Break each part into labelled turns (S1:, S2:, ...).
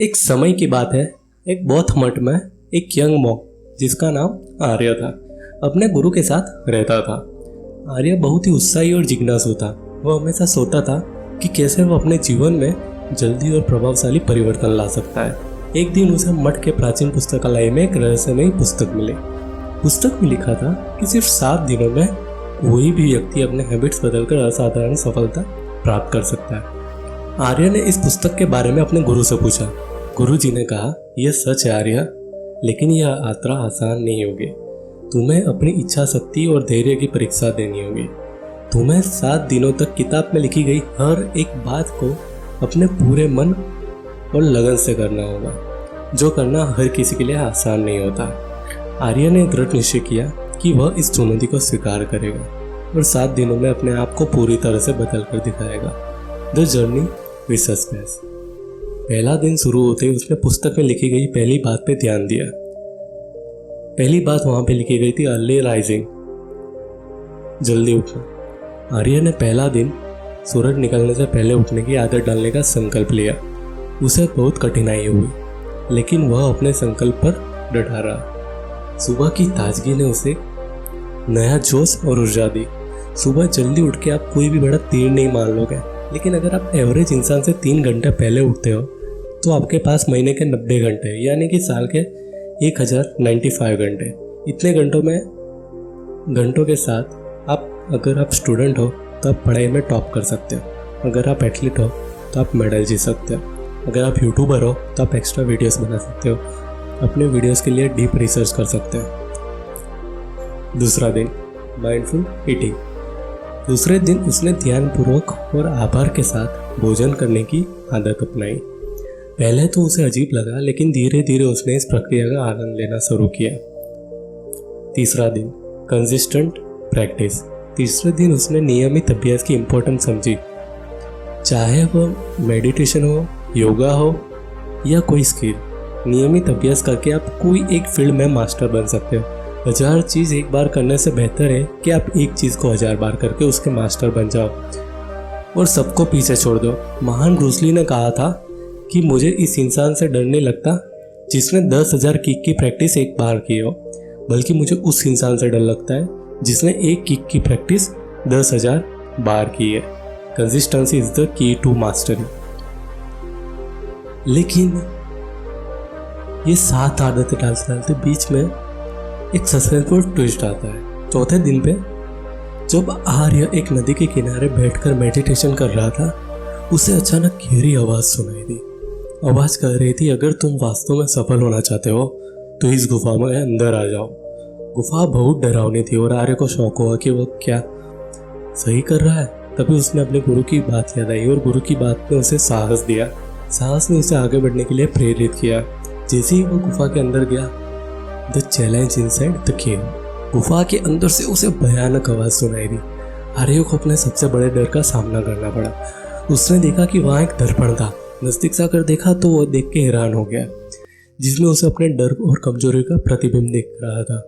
S1: एक समय की बात है। एक बौद्ध मठ में एक यंग मॉन्क जिसका नाम आर्य था अपने गुरु के साथ रहता था। आर्य बहुत ही उत्साही और जिज्ञासु था। वह हमेशा सोचता था कि कैसे वह अपने जीवन में जल्दी और प्रभावशाली परिवर्तन ला सकता है। एक दिन उसे मठ के प्राचीन पुस्तकालय में एक रहस्यमयी पुस्तक मिली। पुस्तक में लिखा था कि सिर्फ 7 दिनों में कोई भी व्यक्ति अपने हैबिट्स बदलकर असाधारण सफलता प्राप्त कर सकता है। आर्य ने इस पुस्तक के बारे में अपने गुरु से पूछा। गुरुजी ने कहा, यह सच है आर्य, लेकिन यह यात्रा आसान नहीं होगी। तुम्हें अपनी इच्छा शक्ति और धैर्य की परीक्षा देनी होगी। तुम्हें 7 दिनों तक किताब में लिखी गई हर एक बात को अपने पूरे मन और लगन से करना होगा, जो करना हर किसी के लिए आसान नहीं होता। आर्य ने दृढ़ निश्चय किया कि वह इस चुनौती को स्वीकार करेगा और 7 दिनों में अपने आप को पूरी तरह से बदल कर दिखाएगा। The journey with suspense. पहला दिन शुरू होते ही उसने पुस्तक में लिखी गई पहली बात पे ध्यान दिया। पहली बात वहां पे लिखी गई थी, अर्ली राइजिंग, जल्दी उठना। आर्य ने पहला दिन सूरज निकलने से पहले उठने की आदत डालने का संकल्प लिया। उसे बहुत कठिनाई हुई, लेकिन वह अपने संकल्प पर डटा रहा। सुबह की ताजगी ने उसे नया जोश और ऊर्जा दी। सुबह जल्दी उठ के आप कोई भी बड़ा तीर नहीं मार लोगे, लेकिन अगर आप एवरेज इंसान से 3 घंटे पहले उठते हो तो आपके पास महीने के 90 घंटे यानी कि साल के 1095 घंटे। इतने घंटों के साथ अगर आप स्टूडेंट हो तो आप पढ़ाई में टॉप कर सकते हो। अगर आप एथलीट हो तो आप मेडल जीत सकते हो। अगर आप यूट्यूबर हो तो आप एक्स्ट्रा वीडियोस बना सकते हो। अपने वीडियोस के लिए डीप रिसर्च कर सकते हो। दूसरा दिन, माइंडफुल ईटिंग। दूसरे दिन उसने ध्यानपूर्वक और आभार के साथ भोजन करने की आदत अपनाई। पहले तो उसे अजीब लगा, लेकिन धीरे धीरे उसने इस प्रक्रिया का आनंद लेना शुरू किया। तीसरा दिन, कंसिस्टेंट प्रैक्टिस। तीसरे दिन उसने नियमित अभ्यास की इम्पोर्टेंस समझी। चाहे वह मेडिटेशन हो, योगा हो या कोई स्किल, नियमित अभ्यास करके आप कोई एक फील्ड में मास्टर बन सकते हो। 1000 चीज़ एक बार करने से बेहतर है कि आप एक चीज़ को 1000 बार करके उसके मास्टर बन जाओ और सबको पीछे छोड़ दो। महान ब्रूस ली ने कहा था कि मुझे इस इंसान से डर नहीं लगता जिसने 10,000 किक की प्रैक्टिस एक बार की हो, बल्कि मुझे उस इंसान से डर लगता है जिसने एक किक की प्रैक्टिस 10,000 बार की है। Consistency is the key to mastery. लेकिन ये 7 आदतें डालते डालते बीच में एक सस्पेंसफुल ट्विस्ट आता है। चौथे दिन पे जब आर्य एक नदी के किनारे बैठकर मेडिटेशन कर रहा था, उसे अचानक गहरी आवाज़ सुनाई दी। आवाज़ कह रही थी, अगर तुम वास्तव में सफल होना चाहते हो तो इस गुफा में अंदर आ जाओ। गुफा बहुत डरावनी थी और आर्य को शौक हुआ कि वह क्या सही कर रहा है। तभी उसने अपने गुरु की बात याद आई और गुरु की बात ने उसे साहस दिया। साहस ने उसे आगे बढ़ने के लिए प्रेरित किया। जैसे ही वो गुफा के अंदर गया, the challenge inside the cave, गुफा के अंदर से उसे भयानक आवाज़ सुनाई दी। आर्य को अपने सबसे बड़े डर का सामना करना पड़ा। उसने देखा कि वहाँ एक दर्पण था। नज़दीक से आकर देखा तो वह देख के हैरान हो गया, जिसमें उसे अपने डर और कमजोरी का प्रतिबिंब दिख रहा था।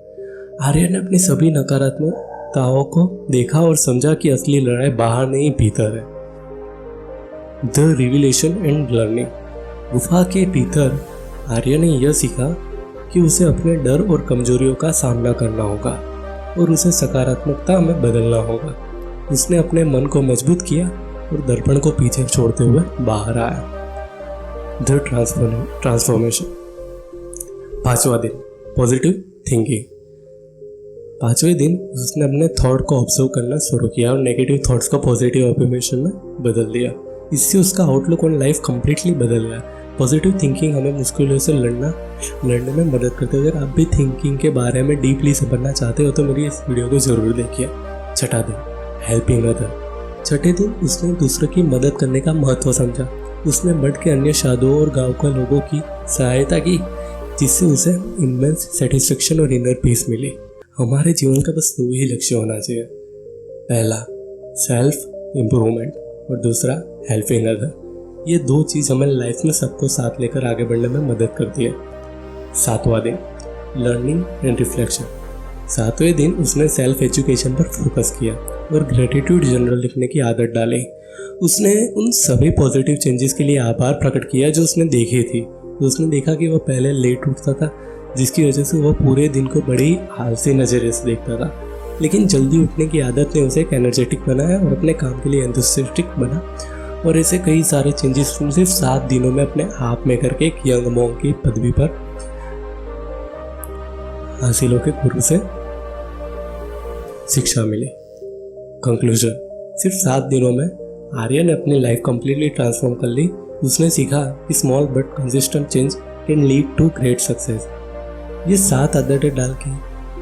S1: आर्य ने अपनी सभी नकारात्मकताओं को देखा और समझा कि असली लड़ाई बाहर नहीं भीतर है। The revelation and learning. गुफा के भीतर आर्य ने यह सीखा कि उसे अपने डर और कमजोरियों का सामना करना होगा और उसे सकारात्मकता में बदलना होगा। उसने अपने मन को मजबूत किया और दर्पण को पीछे छोड़ते हुए बाहर आया। The transformation. 5वां दिन, पॉजिटिव थिंकिंग। 5वें दिन उसने अपने थॉट को ऑब्जर्व करना शुरू किया और नेगेटिव थॉट्स को पॉजिटिव अफर्मेशन में बदल दिया। इससे उसका आउटलुक ऑन लाइफ कंप्लीटली बदल गया। पॉजिटिव थिंकिंग हमें मुश्किलों से लड़ने में मदद करती है। अगर आप भी थिंकिंग के बारे में डीपली समझना चाहते हो तो मेरी इस वीडियो को ज़रूर देखिए। 6वां दिन, हेल्पिंग अदर। 6ठे दिन उसने दूसरों की मदद करने का महत्व समझा। उसने मठ के अन्य साधुओं और गांव के लोगों की सहायता की, जिससे उसे इमेंस सेटिस्फेक्शन और इनर पीस मिली। हमारे जीवन का बस 2 ही लक्ष्य होना चाहिए। पहला सेल्फ इम्प्रूवमेंट और दूसरा हेल्पिंग अदर। ये 2 चीज़ हमें लाइफ में सबको साथ लेकर आगे बढ़ने में मदद करती है। 7वां दिन, लर्निंग एंड रिफ्लेक्शन। 7वें दिन उसने सेल्फ एजुकेशन पर फोकस किया और ग्रेटिट्यूड जर्नल लिखने की आदत डाली। उसने उन सभी पॉजिटिव चेंजेस के लिए आभार प्रकट किया जो उसने देखी थी तो उसने देखा कि वह पहले लेट उठता था, जिसकी वजह से वह पूरे दिन को बड़ी आलसी नज़रिए से देखता था। लेकिन जल्दी उठने की आदत ने उसे एक एनर्जेटिक बनाया और अपने काम के लिए एंथुसियास्टिक बना। और ऐसे कई सारे चेंजेस सिर्फ 7 दिनों में अपने आप में करके एक यंग मॉन्क की पदवी पर हासिल होकर गुरु से शिक्षा मिली। कंक्लूजन, सिर्फ 7 दिनों में आर्य ने अपनी लाइफ कंप्लीटली ट्रांसफॉर्म कर ली। उसने सीखा कि small but consistent change can lead to great success. ये 7 आदतें डाल के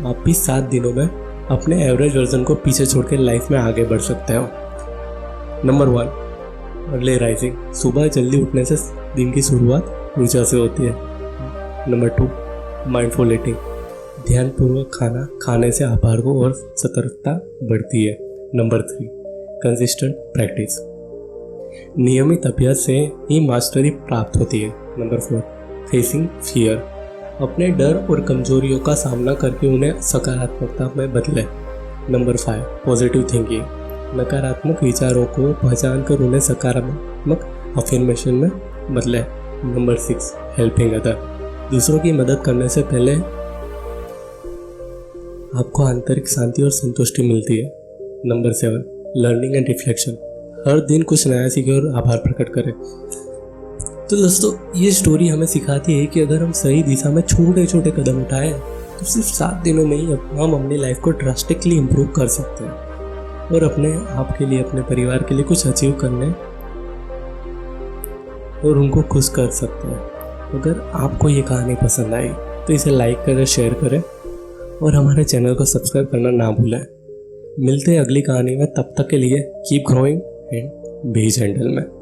S1: आप भी 7 दिनों में अपने एवरेज वर्जन को पीछे छोड़ के लाइफ में आगे बढ़ सकते हो। Number 1, early rising. सुबह जल्दी उठने से दिन की शुरुआत ऊर्जा से होती है। Number 2, mindful eating. ध्यानपूर्वक खाना खाने से आहार को और सतर्कता बढ़ती है। Number 3, consistent practice. नियमित अभ्यास से ही मास्टरी प्राप्त होती है। Number 4, facing fear. अपने डर और कमजोरियों का सामना करके उन्हें सकारात्मकता में बदले। Number 5, positive thinking. नकारात्मक विचारों को पहचान कर उन्हें सकारात्मक अफर्मेशन में बदले। Number 6, helping other. दूसरों की मदद करने से पहले आपको आंतरिक शांति और संतुष्टि मिलती है। Number 7, learning and reflection. हर दिन कुछ नया सीखें और आभार प्रकट करें। तो दोस्तों, ये स्टोरी हमें सिखाती है कि अगर हम सही दिशा में छोटे छोटे कदम उठाएं तो सिर्फ 7 दिनों में ही हम अपनी लाइफ को ड्रास्टिकली इम्प्रूव कर सकते हैं और अपने आप के लिए, अपने परिवार के लिए कुछ अचीव करने और उनको खुश कर सकते हैं। अगर आपको ये कहानी पसंद आई तो इसे लाइक करें, शेयर करें और हमारे चैनल को सब्सक्राइब करना ना भूलें। मिलते हैं अगली कहानी में, तब तक के लिए keep growing and B gentle में।